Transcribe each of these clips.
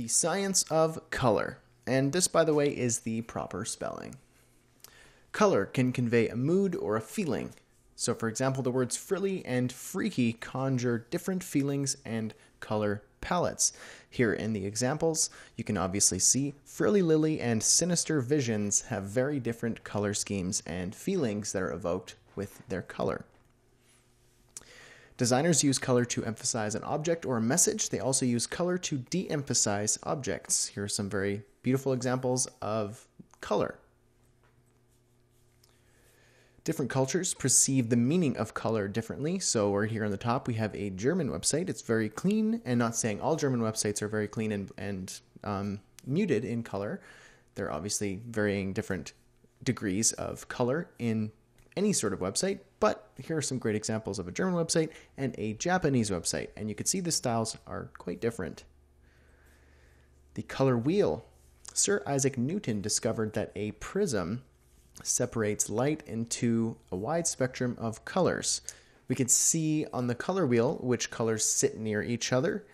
science of color. And this, by the way, is the proper spelling. Color can convey a mood or a feeling. So, for example, the words frilly and freaky conjure different feelings and color palettes. Here in the examples, you can obviously see Frilly Lily and Sinister Visions have very different color schemes and feelings that are evoked with their color. Designers use color to emphasize an object or a message. They also use color to de-emphasize objects. Here are some very beautiful examples of color. Different cultures perceive the meaning of color differently. So right here on the top, we have a German website. It's very clean, and not saying all German websites are very clean and muted in color. There are obviously varying different degrees of color in any sort of website, but here are some great examples of a German website and a Japanese website, and you can see the styles are quite different. The color wheel. Sir Isaac Newton discovered that a prism separates light into a wide spectrum of colors. We can see on the color wheel which colors sit near each other,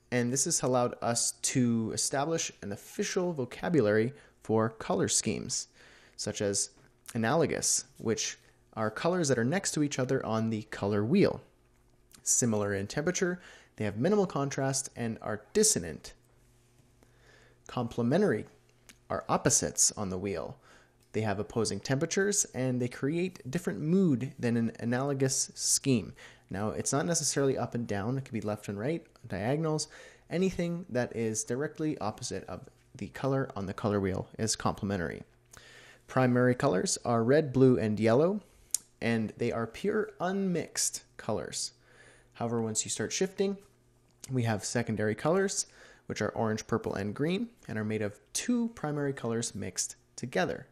and this has allowed us to establish an official vocabulary for color schemes, such as analogous, which are colors that are next to each other on the color wheel. Similar in temperature, they have minimal contrast and are dissonant. Complementary are opposites on the wheel. They have opposing temperatures and they create different mood than an analogous scheme. Now, it's not necessarily up and down. It could be left and right, diagonals. Anything that is directly opposite of the color on the color wheel is complementary. Primary colors are red, blue, and yellow, and they are pure unmixed colors. However, once you start shifting, we have secondary colors, which are orange, purple, and green, and are made of two primary colors mixed together.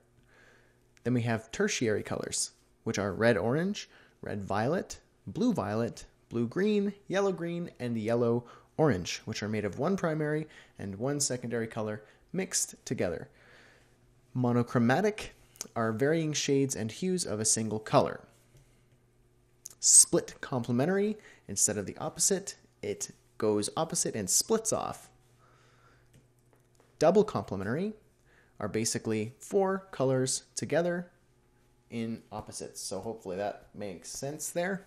Then we have tertiary colors, which are red-orange, red-violet, blue-violet, blue-green, yellow-green, and yellow-orange, which are made of one primary and one secondary color mixed together. Monochromatic are varying shades and hues of a single color. Split complementary, instead of the opposite, it goes opposite and splits off. Double complementary are basically four colors together in opposites. So hopefully that makes sense there.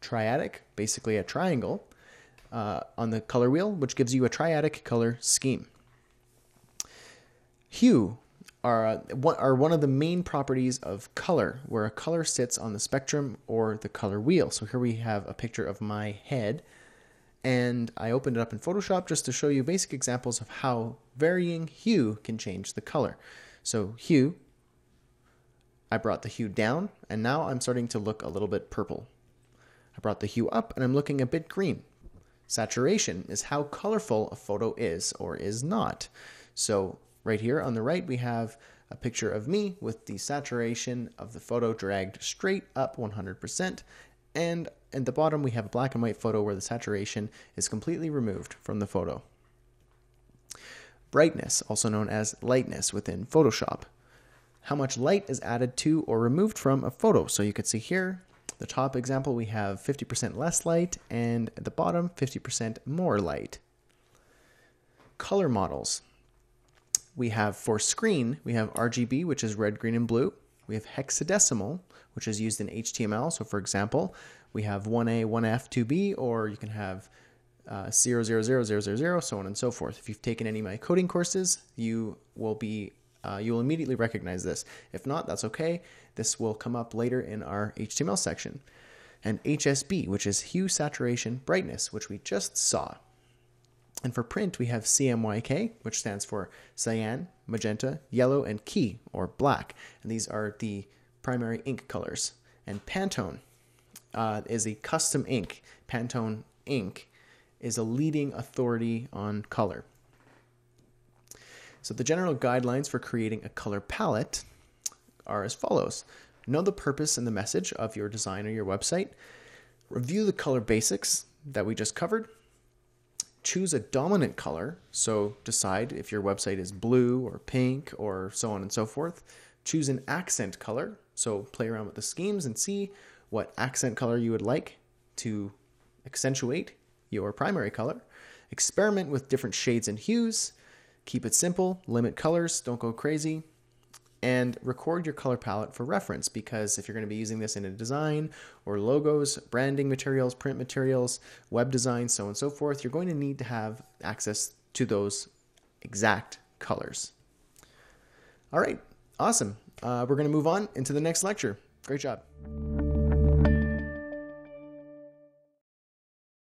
Triadic, basically a triangle on the color wheel, which gives you a triadic color scheme. Hue are one of the main properties of color, where a color sits on the spectrum or the color wheel. So here we have a picture of my head, and I opened it up in Photoshop just to show you basic examples of how varying hue can change the color. So hue, I brought the hue down, and now I'm starting to look a little bit purple. I brought the hue up, and I'm looking a bit green. Saturation is how colorful a photo is or is not. So right here on the right, we have a picture of me with the saturation of the photo dragged straight up 100%. And at the bottom, we have a black and white photo where the saturation is completely removed from the photo. Brightness, also known as lightness within Photoshop. How much light is added to or removed from a photo. So you can see here, the top example, we have 50% less light, and at the bottom, 50% more light. Color models. We have for screen, we have RGB, which is red, green, and blue. We have hexadecimal, which is used in HTML. So for example, we have 1A, 1F, 2B, or you can have 00000, so on and so forth. If you've taken any of my coding courses, you will immediately recognize this. If not, that's okay. This will come up later in our HTML section. And HSB, which is hue, saturation, brightness, which we just saw. And for print, we have CMYK, which stands for cyan, magenta, yellow, and key, or black. And these are the primary ink colors. And Pantone is a custom ink. Pantone ink is a leading authority on color. So the general guidelines for creating a color palette are as follows. Know the purpose and the message of your design or your website. Review the color basics that we just covered. Choose a dominant color, so decide if your website is blue or pink or so on and so forth. Choose an accent color, so play around with the schemes and see what accent color you would like to accentuate your primary color. Experiment with different shades and hues. Keep it simple, limit colors, don't go crazy. And record your color palette for reference, because if you're going to be using this in a design or logos, branding materials, print materials, web design, so on and so forth, you're going to need to have access to those exact colors. All right, awesome. We're going to move on into the next lecture. Great job.